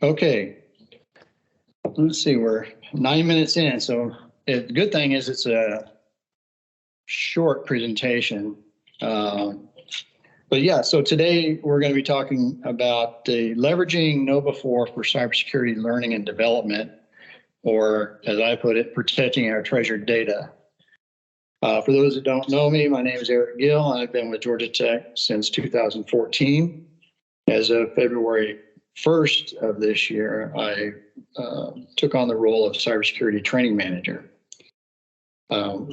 Okay, let's see, we're 9 minutes in. So the good thing is it's a short presentation. But yeah, so today we're going to be talking about the leveraging KnowBe4 for cybersecurity learning and development, or as I put it, protecting our treasured data. For those that don't know me, my name is Gill. I've been with Georgia Tech since 2014. As of February 1st of this year, I took on the role of cybersecurity training manager.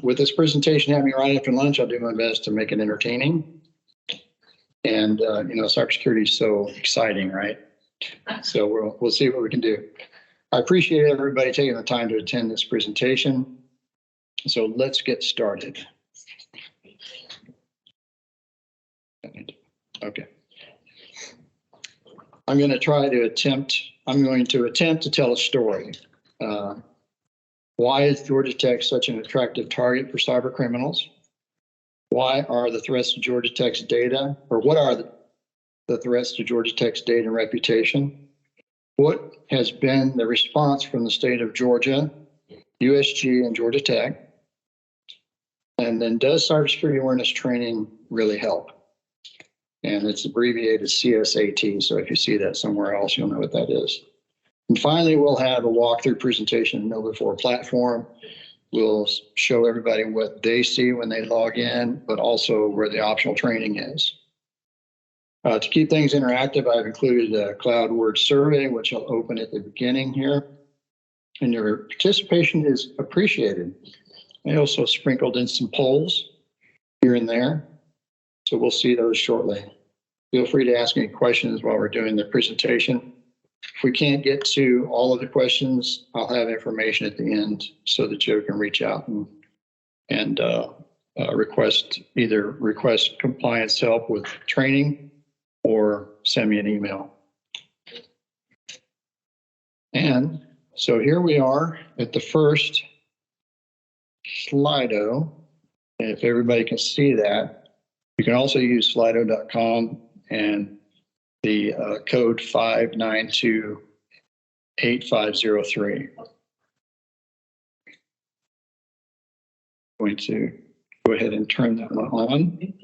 With this presentation happening right after lunch, I'll do my best to make it entertaining. And cybersecurity is so exciting, right? So we'll see what we can do. I appreciate everybody taking the time to attend this presentation. So let's get started. Okay. I'm going to attempt to tell a story. Why is Georgia Tech such an attractive target for cyber criminals? Why are the threats to Georgia Tech's data, or what are the threats to Georgia Tech's data and reputation? What has been the response from the state of Georgia, USG, and Georgia Tech? And then, does cybersecurity awareness training really help? And it's abbreviated CSAT, so if you see that somewhere else, you'll know what that is. And finally, we'll have a walkthrough presentation of KnowBe4 platform. We'll show everybody what they see when they log in, but also where the optional training is. To keep things interactive, I've included a cloud word survey, which I'll open at the beginning here. And your participation is appreciated. I also sprinkled in some polls here and there, so we'll see those shortly. Feel free to ask any questions while we're doing the presentation. If we can't get to all of the questions, I'll have information at the end so that you can reach out and request compliance help with training or send me an email. And so here we are at the first Slido. And if everybody can see that, you can also use slido.com and the code 5928503. Going to go ahead and turn that one on.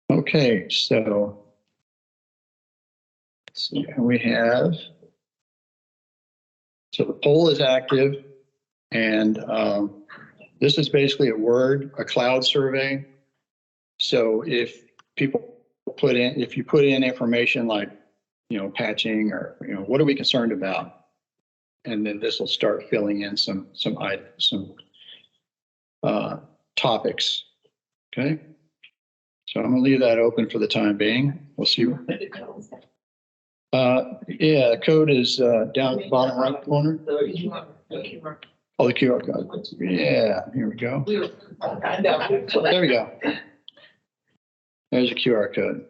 Okay, so let's see, we have, so the poll is active, and this is basically a cloud survey. So if you put in information like, patching or, what are we concerned about? And then this will start filling in some topics. Okay. So I'm going to leave that open for the time being. We'll see. Yeah, the code is down at the bottom right corner. Oh, the QR code. Yeah, here we go. There we go. There's a QR code.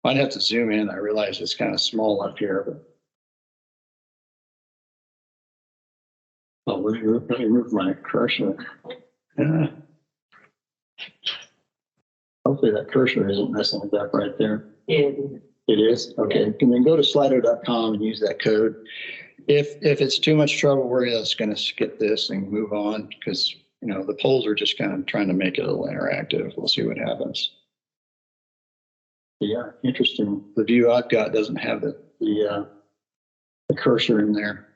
I'd have to zoom in. I realize it's kind of small up here. But let me move my cursor. Yeah. Hopefully that cursor isn't messing it up right there. It is? Okay. You can then go to slido.com and use that code. If it's too much trouble, we're just going to skip this and move on because, the polls are just kind of trying to make it a little interactive. We'll see what happens. Yeah, interesting. The view I've got doesn't have the cursor in there.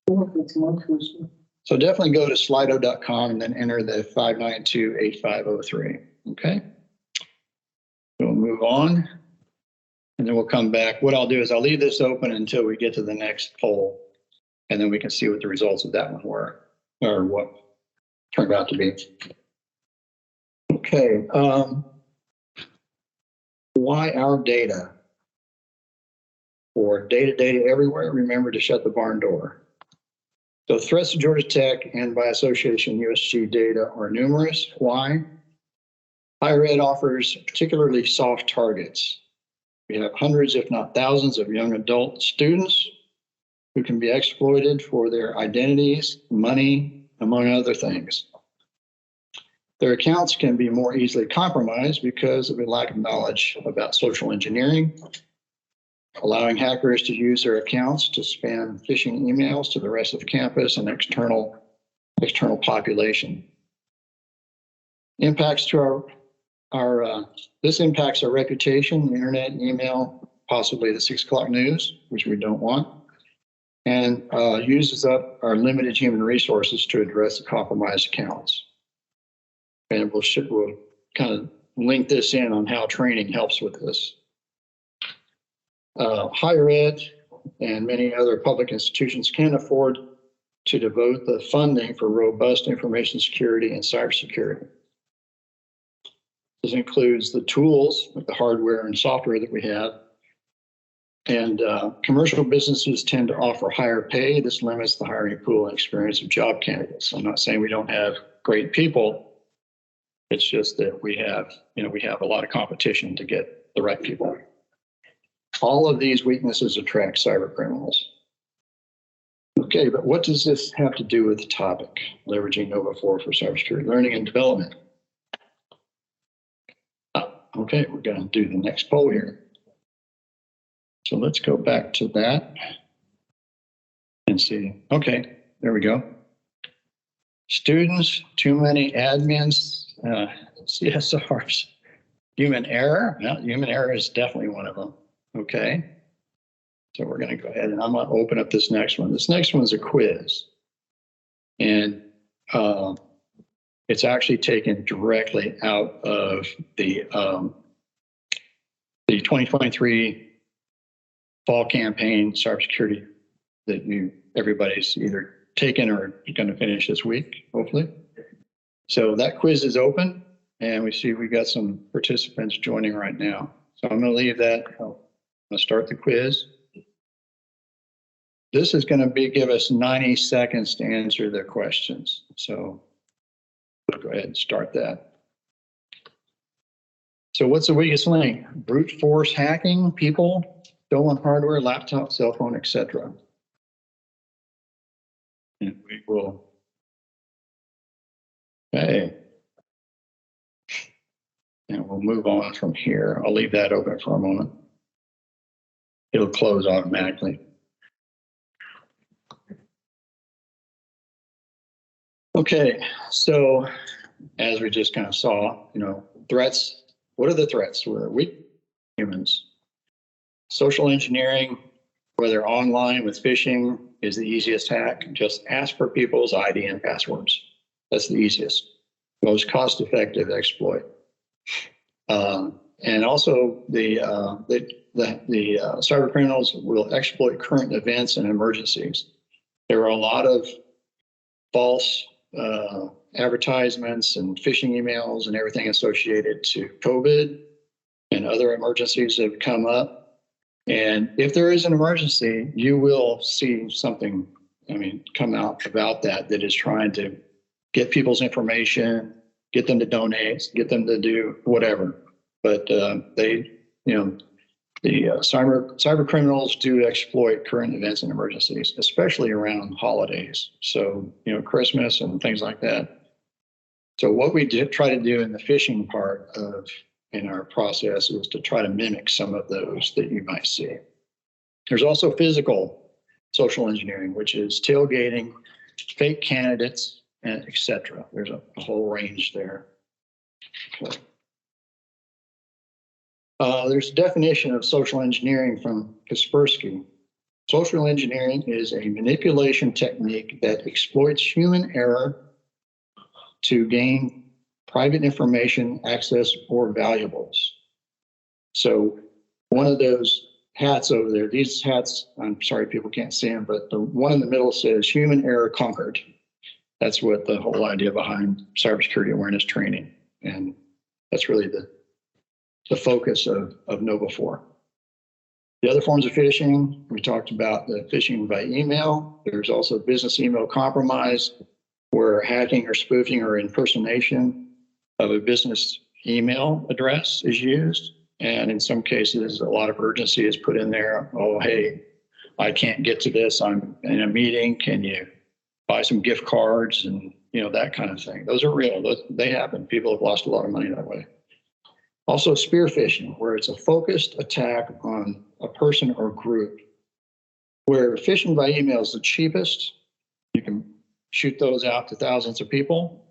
So definitely go to slido.com and then enter the 5928503. Okay. We'll move on and then we'll come back. What I'll do is I'll leave this open until we get to the next poll, and then we can see what the results of that one were, or what turned out to be. Okay. Why our data? For data everywhere, remember to shut the barn door. So threats to Georgia Tech and by association USG data are numerous. Why? Higher ed offers particularly soft targets. We have hundreds, if not thousands, of young adult students who can be exploited for their identities, money, among other things. Their accounts can be more easily compromised because of a lack of knowledge about social engineering, allowing hackers to use their accounts to spam phishing emails to the rest of campus and external population. Impacts to this impacts our reputation, the internet, email, possibly the 6 o'clock news, which we don't want, and uses up our limited human resources to address the compromised accounts. And we'll kind of link this in on how training helps with this. Higher ed and many other public institutions can afford to devote the funding for robust information security and cybersecurity. This includes the tools, the hardware and software that we have. And commercial businesses tend to offer higher pay. This limits the hiring pool and experience of job candidates. I'm not saying we don't have great people. It's just that we have a lot of competition to get the right people. All of these weaknesses attract cyber criminals. Okay, but what does this have to do with the topic, leveraging KnowBe4 for cybersecurity learning and development? Okay, we're going to do the next poll here. So let's go back to that and see. Okay, there we go. Students, too many admins, CSRs, human error. Well, human error is definitely one of them. Okay. So we're going to go ahead and I'm going to open up this next one. This next one's a quiz. And it's actually taken directly out of the 2023 fall campaign cybersecurity that everybody's either taken or going to finish this week, hopefully. So that quiz is open, and we see we got some participants joining right now. So I'm going to leave that. I'm going to start the quiz. This is going to give us 90 seconds to answer the questions. So we'll go ahead and start that. So what's the weakest link? Brute force hacking, people, stolen hardware, laptop, cell phone, etc. And we will. Okay. And we'll move on from here. I'll leave that open for a moment. It'll close automatically. Okay, so as we just kind of saw, threats. What are the threats? We're weak humans. Social engineering, whether online with phishing, is the easiest hack. Just ask for people's ID and passwords. That's the easiest, most cost-effective exploit. And also the cyber criminals will exploit current events and emergencies. There are a lot of false advertisements and phishing emails and everything associated to COVID and other emergencies that have come up. And if there is an emergency, you will see something, come out about that is trying to get people's information, get them to donate, get them to do whatever. But the cyber criminals do exploit current events and emergencies, especially around holidays. So, Christmas and things like that. So what we try to do in the phishing part in our process is to try to mimic some of those that you might see. There's also physical social engineering, which is tailgating, fake candidates, and etc. There's a whole range there. Okay. There's a definition of social engineering from Kaspersky. Social engineering is a manipulation technique that exploits human error to gain private information, access, or valuables. So one of those hats over there, these hats, I'm sorry people can't see them, but the one in the middle says human error conquered. That's what the whole idea behind cybersecurity awareness training. And that's really the focus of KnowBe4. The other forms of phishing, we talked about the phishing by email. There's also business email compromise, where hacking or spoofing or impersonation of a business email address is used. And in some cases, a lot of urgency is put in there. Oh, hey, I can't get to this. I'm in a meeting. Can you buy some gift cards and that kind of thing. Those are real. They happen. People have lost a lot of money that way. Also, spear phishing, where it's a focused attack on a person or group. Where phishing by email is the cheapest, you can shoot those out to thousands of people.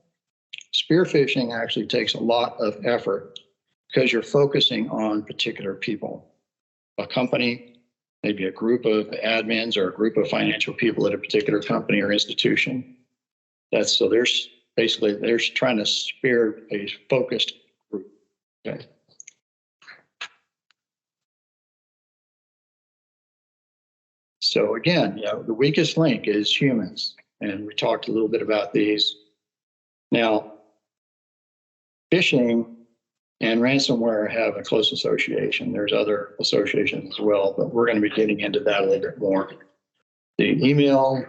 Spear phishing actually takes a lot of effort because you're focusing on particular people. A company, maybe a group of admins or a group of financial people at a particular company or institution. So there's trying to spear a focused group. Okay. So again, the weakest link is humans, and we talked a little bit about these. Now, phishing and ransomware have a close association. There's other associations as well, but we're going to be getting into that a little bit more. The email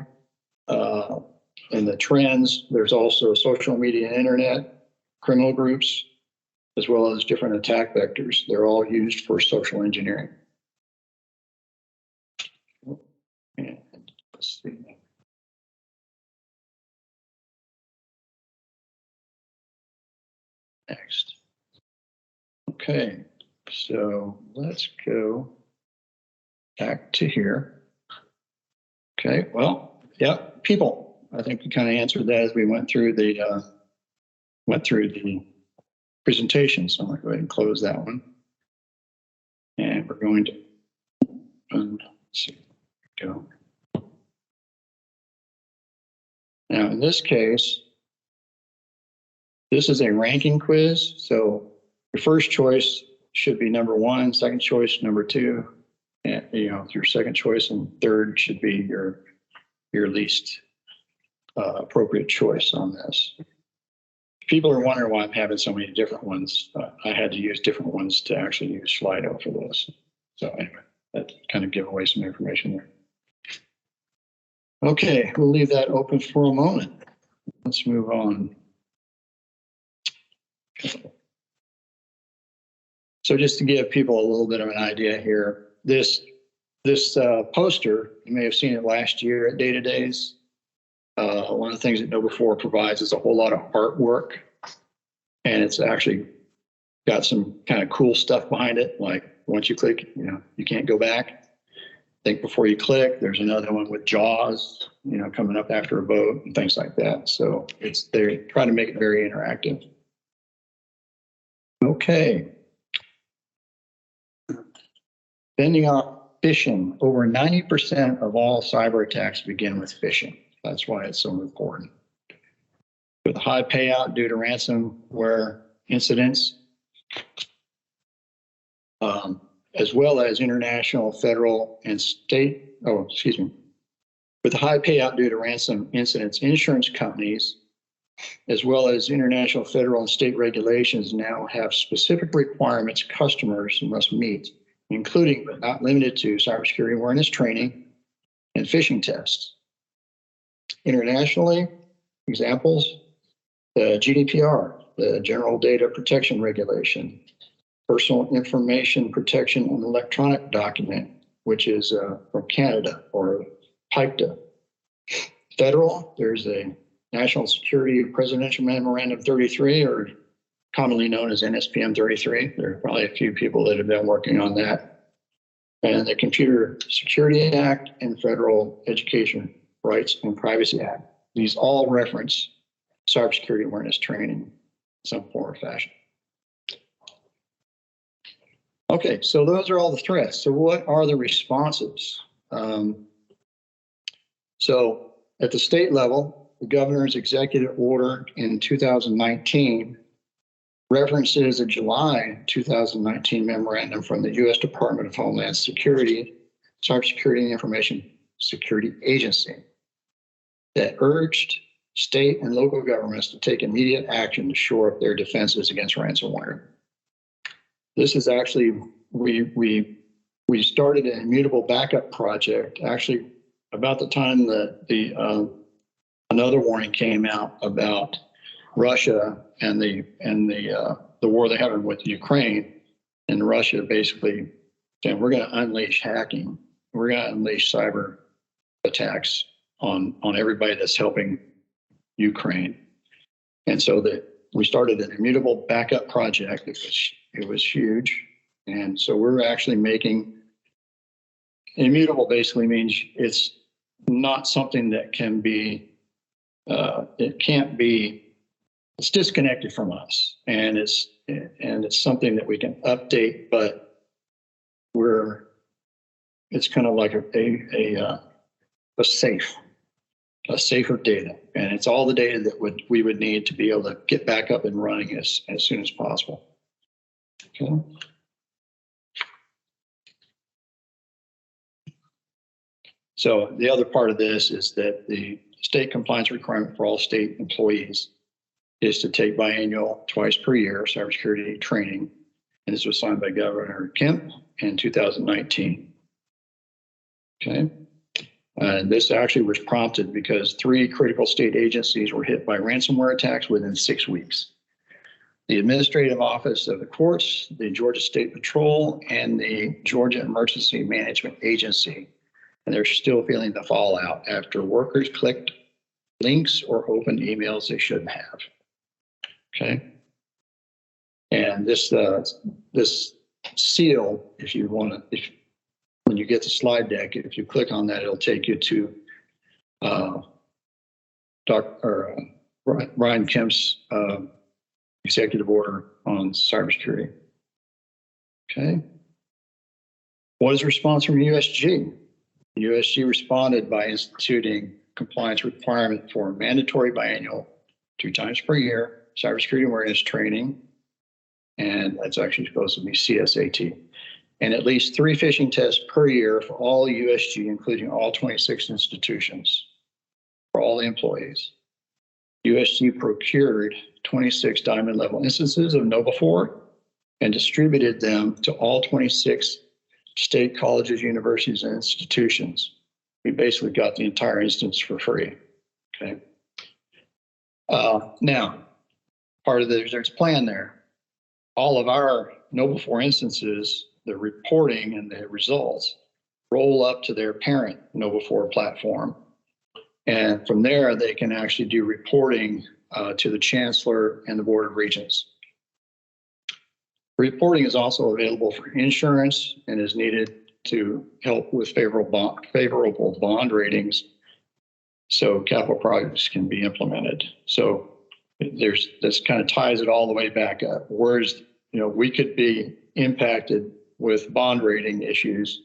and the trends, there's also social media and internet, criminal groups, as well as different attack vectors. They're all used for social engineering. And let's see. Next. Okay, so let's go back to here. Okay, well, people. I think we kind of answered that as we went through the presentation. So I'm going to go ahead and close that one. And we're going to let's see, go. Now, in this case, this is a ranking quiz. So your first choice should be number 1, second choice, number 2, and your second choice and third should be your least appropriate choice on this. People are wondering why I'm having so many different ones. I had to use different ones to actually use Slido for this. So anyway, that kind of give away some information there. Okay, we'll leave that open for a moment. Let's move on. So just to give people a little bit of an idea here, this poster, you may have seen it last year at Data Days. One of the things that KnowBe4 provides is a whole lot of artwork, and it's actually got some kind of cool stuff behind it. Like once you click, you can't go back. Think before you click. There's another one with jaws, coming up after a boat and things like that. So they're trying to make it very interactive. Okay. Bending off phishing. Over 90% of all cyber attacks begin with phishing. That's why it's so important. With a high payout due to ransomware incidents, as well as international, federal, and state, with a high payout due to ransom incidents, insurance companies, as well as international, federal, and state regulations now have specific requirements customers must meet, including but not limited to cybersecurity awareness training and phishing tests. Internationally, examples, the GDPR, the General Data Protection Regulation, Personal Information Protection on Electronic Document, which is from Canada, or PIPTA. Federal, there's a National Security Presidential Memorandum 33, or commonly known as NSPM 33. There are probably a few people that have been working on that. And the Computer Security Act and Federal Education Rights and Privacy Act. These all reference cybersecurity awareness training in some form or fashion. Okay, so those are all the threats. So what are the responses? So at the state level, the governor's executive order in 2019 references a July 2019 memorandum from the U.S. Department of Homeland Security, Cybersecurity and Information Security Agency, that urged state and local governments to take immediate action to shore up their defenses against ransomware. This is actually, we started an immutable backup project actually about the time that another warning came out about Russia and the war they're having with Ukraine, and Russia basically saying we're going to unleash hacking, we're going to unleash cyber attacks on everybody that's helping, Ukraine. And so we started an immutable backup project. It was huge. And so we're actually making immutable basically means it's not something that can be, it's disconnected from us. And it's something that we can update, but it's kind of like a safe of data. And it's all the data that we would need to be able to get back up and running as soon as possible. Okay. So the other part of this is that the state compliance requirement for all state employees is to take biannual, twice per year, cybersecurity training. And this was signed by Governor Kemp in 2019. Okay. And this actually was prompted because 3 critical state agencies were hit by ransomware attacks within 6 weeks. The Administrative Office of the Courts, the Georgia State Patrol, and the Georgia Emergency Management Agency. And they're still feeling the fallout after workers clicked links or opened emails they shouldn't have. Okay. And this seal, if you want to, when you get the slide deck, if you click on that, it'll take you to Brian Kemp's executive order on cybersecurity. Okay. What is the response from USG? The USG responded by instituting compliance requirement for mandatory biannual, 2 times per year, cybersecurity awareness training, and that's actually supposed to be CSAT, and at least 3 phishing tests per year for all USG, including all 26 institutions, for all the employees. USG procured 26 diamond level instances of KnowBe4 and distributed them to all 26 state colleges, universities, and institutions. We basically got the entire instance for free. Okay. Now, part of there's a plan there. All of our KnowBe4 instances, the reporting and the results roll up to their parent KnowBe4 platform. And from there, they can actually do reporting to the Chancellor and the Board of Regents. Reporting is also available for insurance and is needed to help with favorable bond ratings so capital projects can be implemented. So this kind of ties it all the way back up. Whereas, we could be impacted with bond rating issues.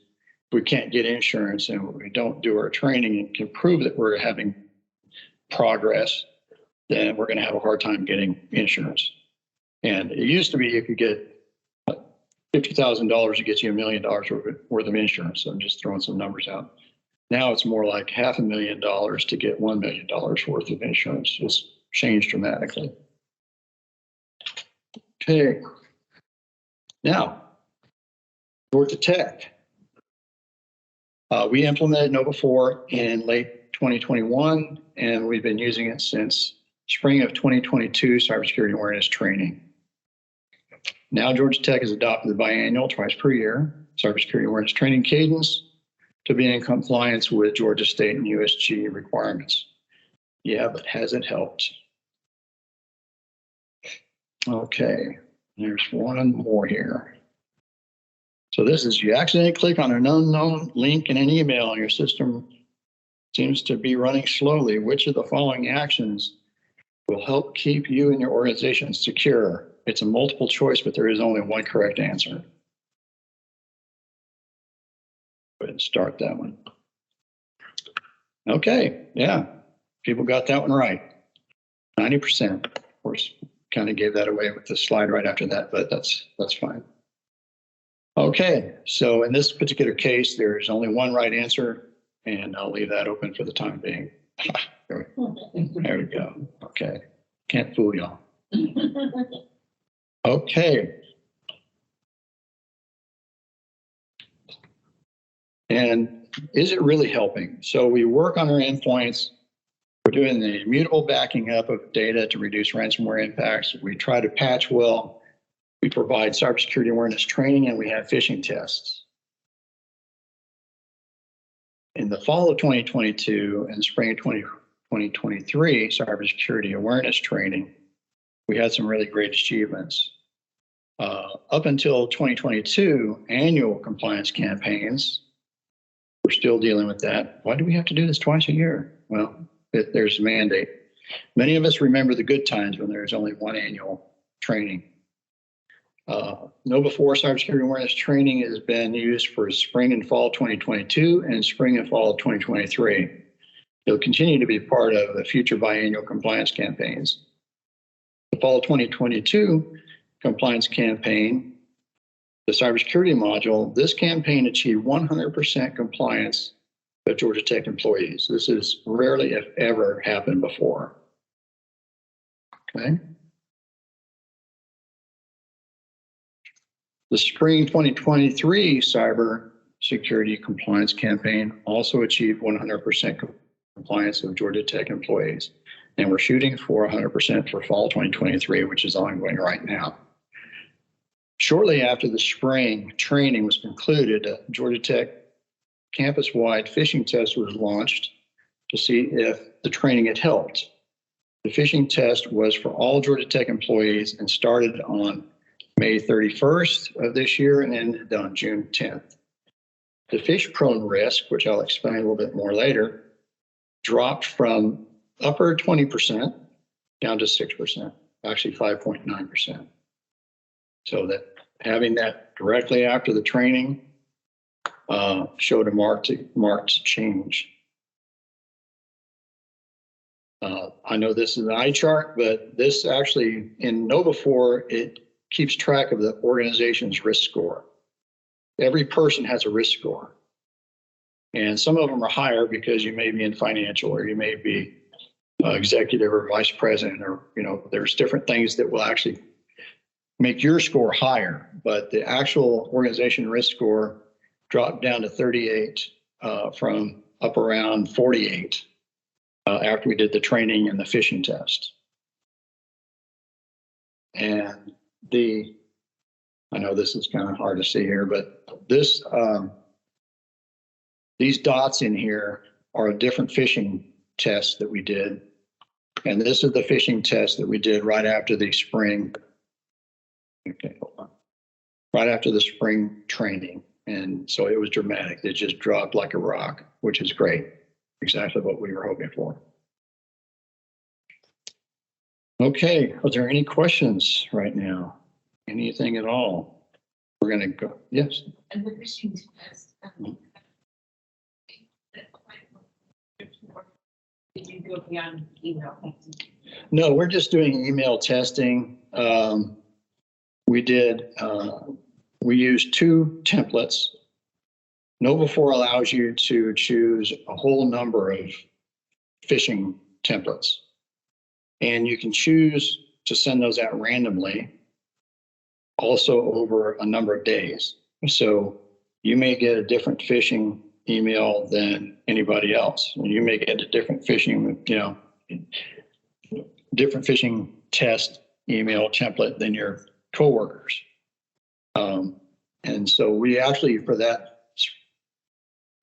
We can't get insurance and we don't do our training and can prove that we're having progress, then we're going to have a hard time getting insurance. And it used to be you could get $50,000 to get you $1 million worth of insurance. So I'm just throwing some numbers out. Now it's more like $500,000 to get $1 million worth of insurance. It's changed dramatically. Okay. Now, Georgia Tech. We implemented KnowBe4 in late 2021, and we've been using it since spring of 2022 cybersecurity awareness training. Now Georgia Tech has adopted the biannual, twice per year, cybersecurity awareness training cadence to be in compliance with Georgia State and USG requirements. Yeah, but has it helped? Okay, there's one more here. So this is, you accidentally click on an unknown link in an email and your system seems to be running slowly. Which of the following actions will help keep you and your organization secure? It's a multiple choice, but there is only one correct answer. Go ahead and start that one. Okay, yeah, people got that one right. 90%. Of course, kind of gave that away with the slide right after that, but that's fine. Okay, so in this particular case, there's only one right answer, and I'll leave that open for the time being. There we go. Okay, can't fool y'all. Okay. And is it really helping? So we work on our endpoints. We're doing the immutable backing up of data to reduce ransomware impacts. We try to patch well. We provide cybersecurity awareness training, and we have phishing tests. In the fall of 2022 and spring of 2023 cybersecurity awareness training, we had some really great achievements. Up until 2022 annual compliance campaigns, we're still dealing with that. Why do we have to do this twice a year? Well, there's a mandate. Many of us remember the good times when there's only one annual training. KnowBe4 cybersecurity awareness training has been used for spring and fall 2022 and spring and fall 2023. It'll continue to be part of the future biannual compliance campaigns. The fall 2022 compliance campaign, the cybersecurity module, this campaign achieved 100% compliance of Georgia Tech employees. This has rarely, if ever, happened before. Okay. The spring 2023 cybersecurity compliance campaign also achieved 100% compliance of Georgia Tech employees. And we're shooting for 100% for fall 2023, which is ongoing right now. Shortly after the spring training was concluded, a Georgia Tech campus-wide phishing test was launched to see if the training had helped. The phishing test was for all Georgia Tech employees and started on May 31st of this year and ended on June 10th. The phish-prone risk, which I'll explain a little bit more later, dropped from upper 20% down to 6%, actually 5.9%. So that having that directly after the training showed a marked change. I know this is an eye chart, but this actually in KnowBe4, it keeps track of the organization's risk score. Every person has a risk score. And some of them are higher because you may be in financial or you may be executive or vice president, or, you know, there's different things that will actually make your score higher. But the actual organization risk score dropped down to 38 from up around 48 after we did the training and the phishing test. And I know this is kind of hard to see here, but this, these dots in here are a different phishing test that we did. And this is the phishing test that we did right after the spring. Okay, hold on. Right after the spring training. And so it was dramatic. It just dropped like a rock, which is great. Exactly what we were hoping for. Okay, are there any questions right now? Anything at all? We're going to go. Yes. And the phishing test. Did you go beyond email testing? No, we're just doing email testing. We used two templates. KnowBe4 allows you to choose a whole number of phishing templates. And you can choose to send those out randomly, also over a number of days. So you may get a different phishing email than anybody else. You may get a different phishing, different phishing test email template than your coworkers. And so we actually, for that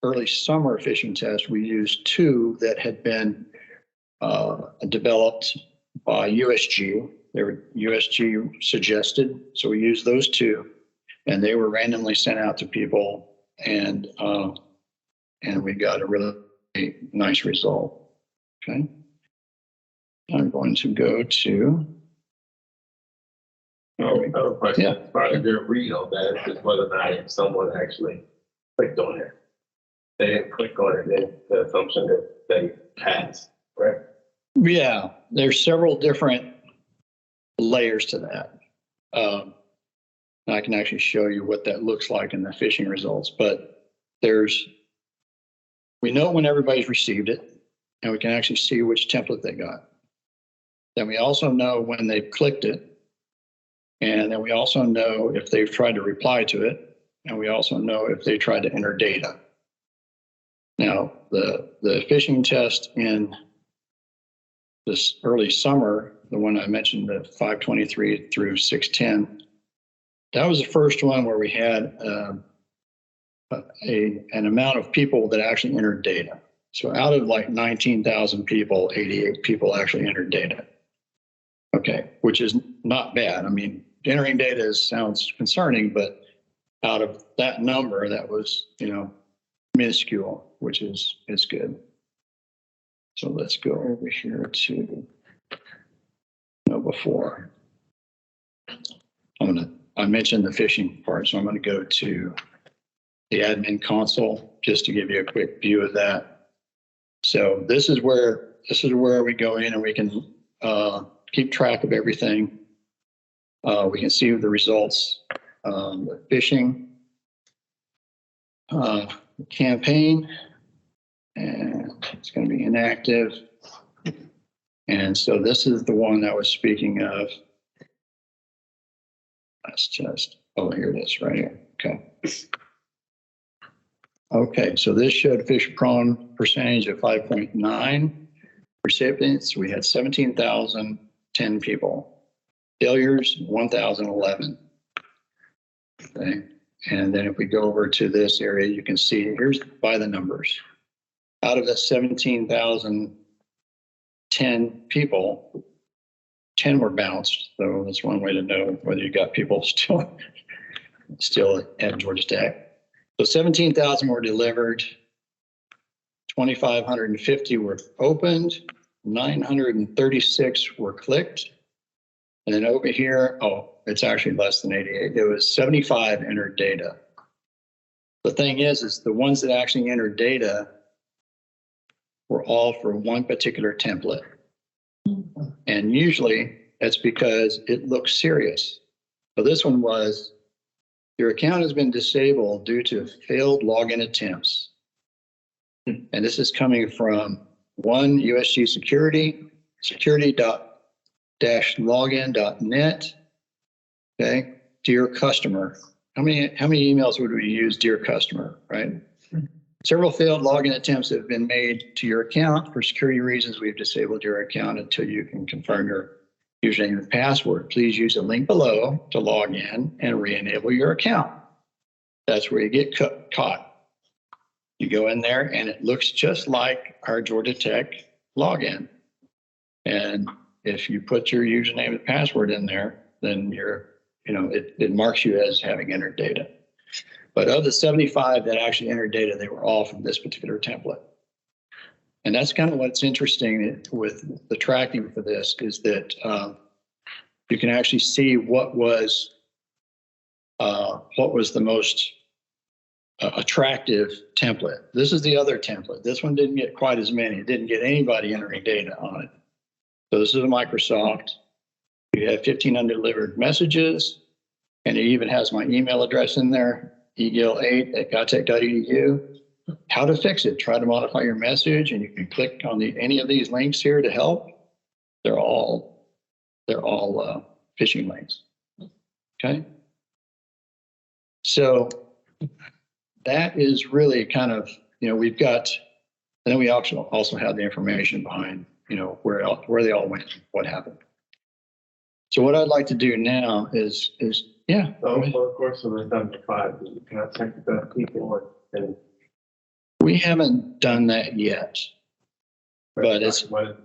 early summer phishing test, we used two that had been developed by USG. They were USG suggested, so we used those two, and they were randomly sent out to people, and we got a really nice result. Okay, I'm going to go to. I have a question. Yeah. Part of their read on that is whether or not someone actually clicked on it. They didn't click on it, then the assumption that they passed, right? Yeah, there's several different layers to that. I can actually show you what that looks like in the phishing results, but we know when everybody's received it, and we can actually see which template they got. Then we also know when they've clicked it, and then we also know if they've tried to reply to it, and we also know if they tried to enter data. Now, the phishing test in this early summer, the one I mentioned, the 523 through 610, that was the first one where we had an amount of people that actually entered data. So out of like 19,000 people, 88 people actually entered data. Okay, which is not bad. I mean, entering data sounds concerning, but out of that number, that was, minuscule, which is good. So let's go over here to KnowBe4. I mentioned the phishing part, so I'm going to go to the admin console just to give you a quick view of that. So this is where we go in and we can keep track of everything. We can see the results, the phishing campaign, and it's going to be inactive. And so this is the one that I was speaking of. Let's just, here it is right here. Okay. Okay, so this showed phish prone percentage of 5.9 recipients. We had 17,010 people. Failures, 1,011. Okay, and then if we go over to this area, you can see here's by the numbers. Out of the 17,010 people, 10 were bounced. So that's one way to know whether you got people still at Georgia Tech. So 17,000 were delivered, 2,550 were opened, 936 were clicked. And then over here, it's actually less than 88. It was 75 entered data. The thing is the ones that actually entered data were all for one particular template. And usually that's because it looks serious. So this one was, your account has been disabled due to failed login attempts. And this is coming from one USG Security, security.login.net. Okay, dear customer. How many emails would we use, dear customer, right? Several failed login attempts have been made to your account. For security reasons, we've disabled your account until you can confirm your username and password. Please use the link below to log in and re-enable your account. That's where you get caught. You go in there and it looks just like our Georgia Tech login. And if you put your username and password in there, then it marks you as having entered data. But of the 75 that actually entered data, they were all from this particular template. And that's kind of what's interesting with the tracking for this is that you can actually see what was the most attractive template. This is the other template. This one didn't get quite as many. It didn't get anybody entering data on it. So this is a Microsoft. You have 15 undelivered messages, and it even has my email address in there, egill8@gotech.edu. How to fix it? Try to modify your message, and you can click on any of these links here to help. They're all phishing links. Okay. So that is really kind of, we've got, and then we also have the information behind, where they all went, what happened. So what I'd like to do now is yeah. So for the course of the 75, you contact the people and we haven't done that yet, but it's what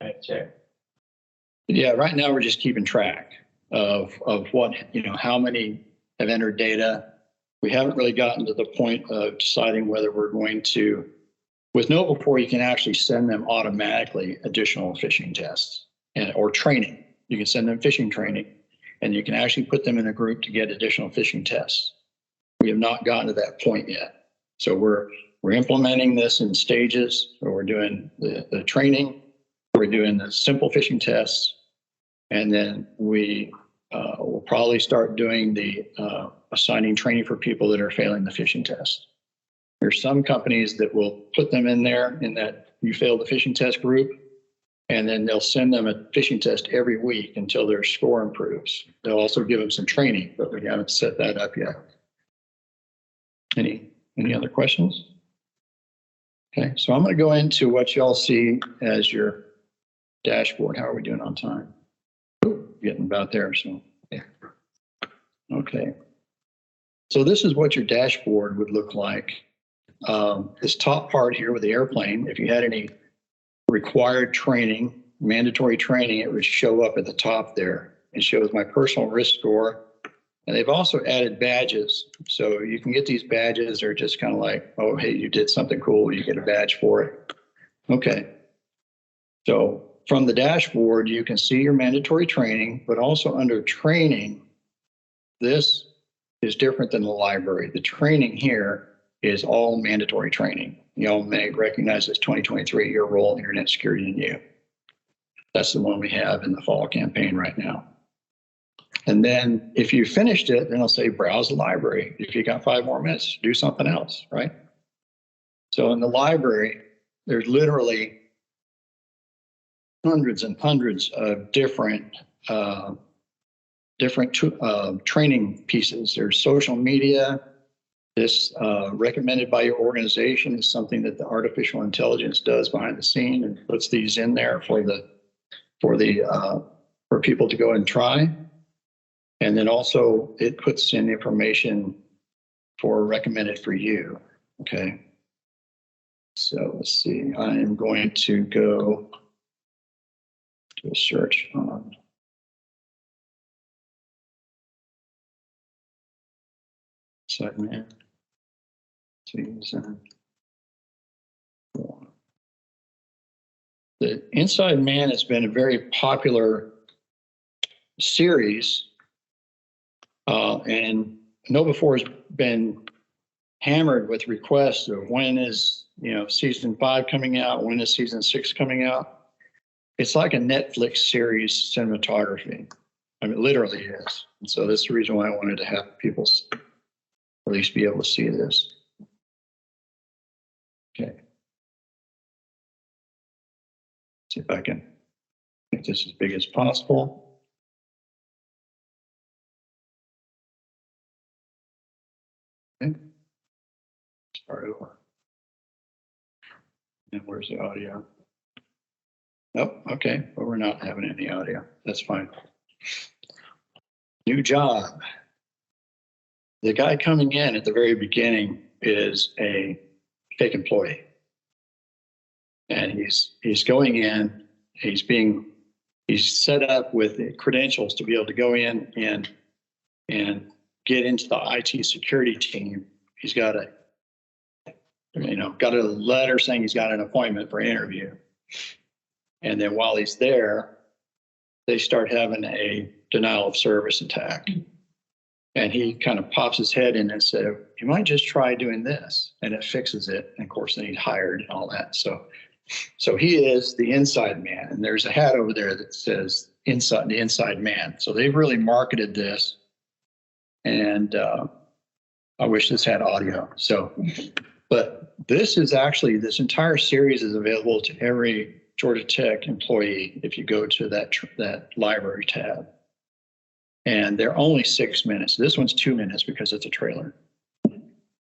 I check. Yeah, right now we're just keeping track of what, how many have entered data. We haven't really gotten to the point of deciding whether we're going to, with KnowBe4, you can actually send them automatically additional phishing tests or training. You can send them phishing training, and you can actually put them in a group to get additional phishing tests. We have not gotten to that point yet. So we're implementing this in stages. So we're doing the training, we're doing the simple phishing tests, and then we will probably start doing the assigning training for people that are failing the phishing test. There's some companies that will put them in there in that you failed the phishing test group, and then they'll send them a phishing test every week until their score improves. They'll also give them some training, but we haven't set that up yet. Any other questions? Okay, so I'm going to go into what y'all see as your dashboard. How are we doing on time? Getting about there, so yeah. Okay. So this is what your dashboard would look like this top part here with the airplane, if you had any required training, mandatory training, it would show up at the top there. It shows my personal risk score. And they've also added badges. So you can get these badges. They're just kind of like, oh, hey, you did something cool. You get a badge for it. Okay. So from the dashboard, you can see your mandatory training, but also under training, this is different than the library. The training here is all mandatory training. You all may recognize this 2023 Your Role, Internet Security and You. That's the one we have in the fall campaign right now. And then if you finished it, then I'll say browse the library. If you got 5 more minutes, do something else, right? So in the library, there's literally hundreds and hundreds of different training pieces. There's social media. This recommended by your organization is something that the artificial intelligence does behind the scene and puts these in there for people to go and try. And then also it puts in information for recommended for you. Okay. So let's see, I am going to go to a search on Segment. The Inside Man has been a very popular series, and KnowBe4 has been hammered with requests of when is season 5 coming out, when is season 6 coming out. It's like a Netflix series cinematography. I mean, it literally is. And so that's the reason why I wanted to have people at least be able to see this. Okay. See if I can make this as big as possible. Okay. Start over. And where's the audio? Oh, okay. But we're not having any audio. That's fine. New job. The guy coming in at the very beginning is a fake employee. And he's going in, he's set up with the credentials to be able to go in and get into the IT security team. He's got a letter saying he's got an appointment for an interview. And then while he's there, they start having a denial of service attack. And he kind of pops his head in and said, you might just try doing this. And it fixes it. And of course, then he's hired and all that. So he is the inside man. And there's a hat over there that says the inside man. So they've really marketed this. And I wish this had audio. But this entire series is available to every Georgia Tech employee if you go to that library tab. And they're only 6 minutes. This one's 2 minutes because it's a trailer.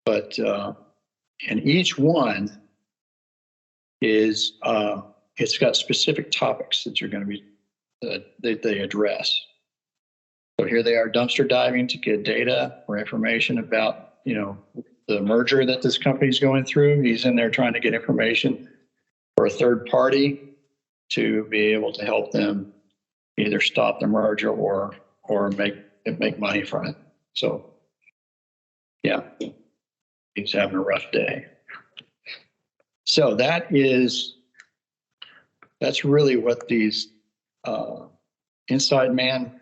But and each one is it's got specific topics that you're going to be that they address. So here they are dumpster diving to get data or information about the merger that this company's going through. He's in there trying to get information for a third party to be able to help them either stop the merger or make money from it. So yeah, he's having a rough day. So that's really what these Inside Man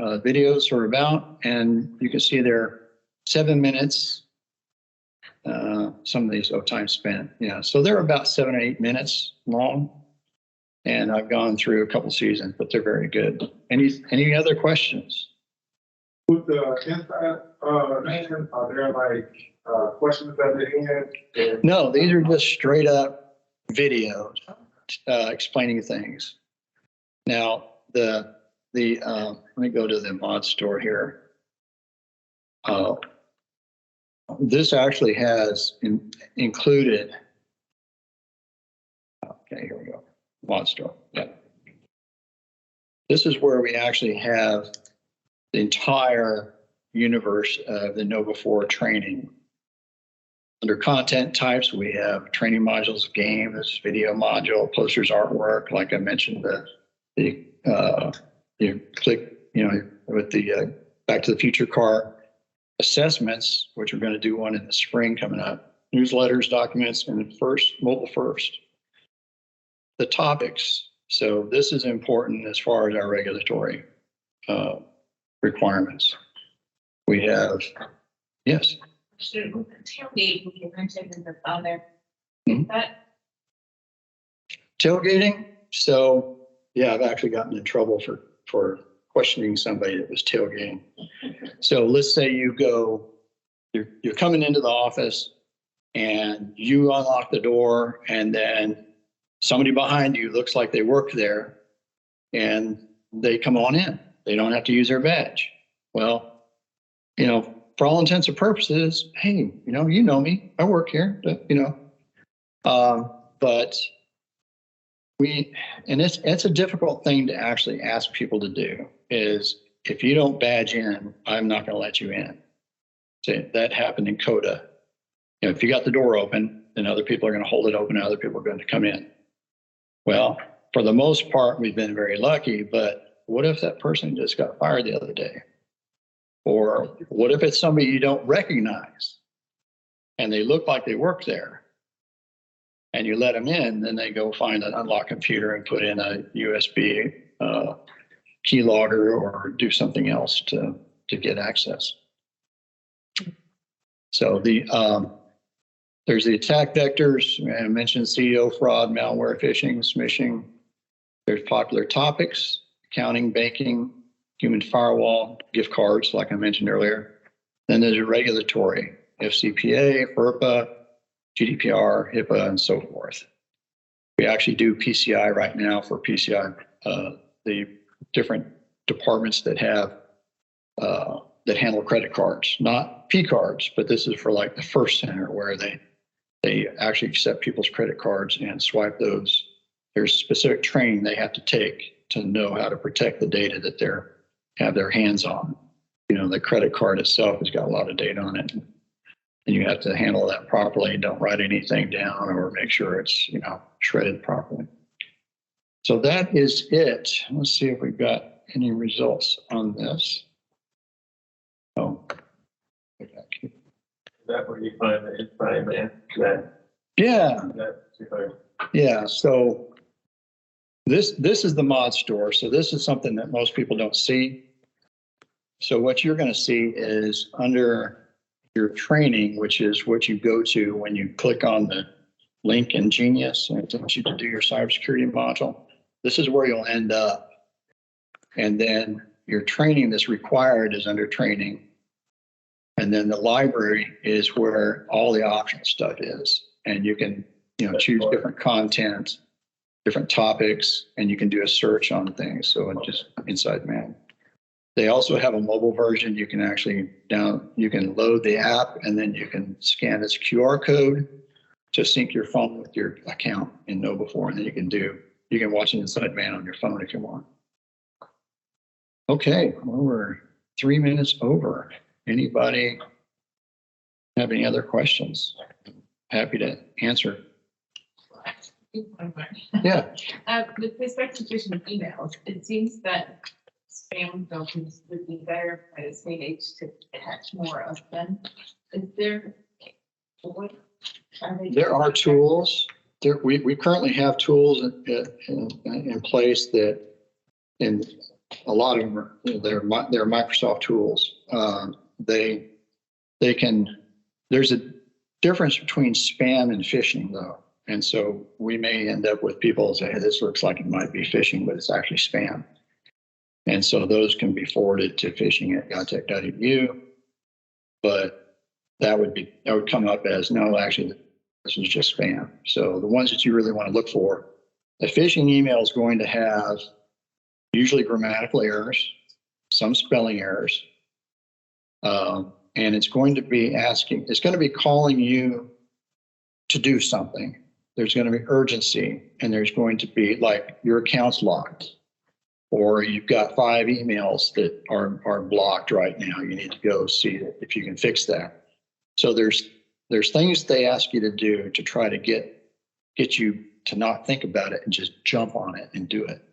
videos are about. And you can see they're 7 minutes. Some of these time spent. Yeah, so they're about 7 or 8 minutes long. And I've gone through a couple seasons, but they're very good. Any other questions? With the Inside Man, are there like questions at the end? No, these are just straight up videos explaining things. Now let me go to the mod store here. This actually has included. Okay, here we go. Mod store. Yeah. This is where we actually have the entire universe of the KnowBe4 training. Under content types, we have training modules, games, video module, posters, artwork. Like I mentioned, you click, with the Back to the Future car assessments, which we're going to do one in the spring coming up. Newsletters, documents, and mobile first. The topics. So this is important as far as our regulatory requirements. We have, yes. Should with the tailgate, you mentioned in the on there. Mhm. That Tailgating. So yeah, I've actually gotten in trouble for questioning somebody that was tailgating. So let's say you're coming into the office and you unlock the door, and then somebody behind you looks like they work there and they come on in. They don't have to use their badge. Well, for all intents and purposes, hey, you know me, I work here, but it's a difficult thing to actually ask people to do, is if you don't badge in, I'm not going to let you in. So that happened in CODA. If you got the door open, then other people are going to hold it open and other people are going to come in. Well, for the most part, we've been very lucky, but what if that person just got fired the other day? Or what if it's somebody you don't recognize and they look like they work there and you let them in, then they go find an unlocked computer and put in a USB keylogger or do something else to get access. So there's the attack vectors. I mentioned CEO fraud, malware, phishing, smishing. There's popular topics, accounting, banking, human firewall, gift cards, like I mentioned earlier. Then there's a regulatory, FCPA, FERPA, GDPR, HIPAA, and so forth. We actually do PCI right now for PCI, the different departments that have that handle credit cards, not P cards, but this is for like the First Center where they actually accept people's credit cards and swipe those. There's specific training they have to take to know how to protect the data that they have their hands on. The credit card itself has got a lot of data on it, and you have to handle that properly. Don't write anything down or make sure it's shredded properly. So that is it. Let's see if we've got any results on this. Oh, Is that where you find the insight, man? yeah. That's Yeah, so this is the mod store. So this is something that most people don't see. So what you're going to see is under your training, which is what you go to when you click on the link in Genius and it wants you to do your cybersecurity module. This is where you'll end up. And then your training that's required is under training. And then the library is where all the optional stuff is. And you can choose different content, different topics, and you can do a search on things. So it's just inside man. They also have a mobile version. You can actually you can load the app and then you can scan this QR code to sync your phone with your account in KnowBe4, and then you can watch an Inside Man on your phone if you want. Okay, well, we're 3 minutes over. Anybody have any other questions? Happy to answer. Yeah. With respect to phishing emails, it seems that spam filters would be better by the state age to catch more of them. Is there? There are tools. We currently have tools in place that, in a lot of them, they're Microsoft tools. They can. There's a difference between spam and phishing, though, and so we may end up with people say, "Hey, this looks like it might be phishing, but it's actually spam." And so those can be forwarded to phishing@gotech.edu, but that would come up as, no, actually, this is just spam. So the ones that you really want to look for, a phishing email is going to have usually grammatical errors, some spelling errors, and it's going to be calling you to do something. There's going to be urgency, and there's going to be like your account's locked, or you've got 5 emails that are blocked right now. You need to go see if you can fix that. So there's there's things they ask you to do to try to get you to not think about it and just jump on it and do it.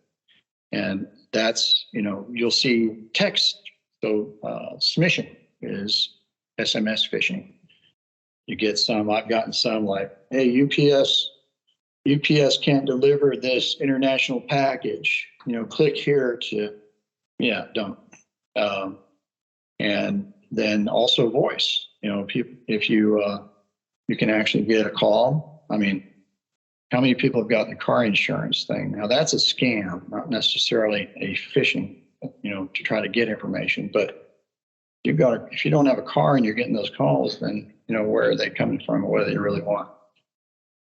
And that's, you'll see text. So smishing is SMS phishing. You get some, I've gotten some like, hey, UPS can't deliver this international package. Click here to, yeah, don't. And then also voice, if you can actually get a call. I mean, how many people have gotten the car insurance thing? Now that's a scam, not necessarily a phishing, to try to get information. But if you don't have a car and you're getting those calls, then where are they coming from, or what do they really want?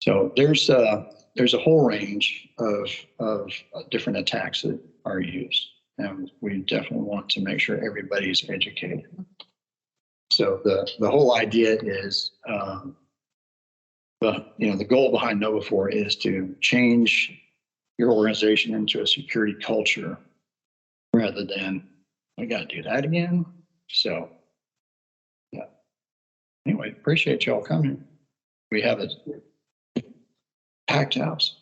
So there's a whole range of different attacks that are used, and we definitely want to make sure everybody's educated. So the whole idea is. The goal behind KnowBe4 is to change your organization into a security culture rather than, we got to do that again. So, yeah. Anyway, appreciate y'all coming. We have a packed house.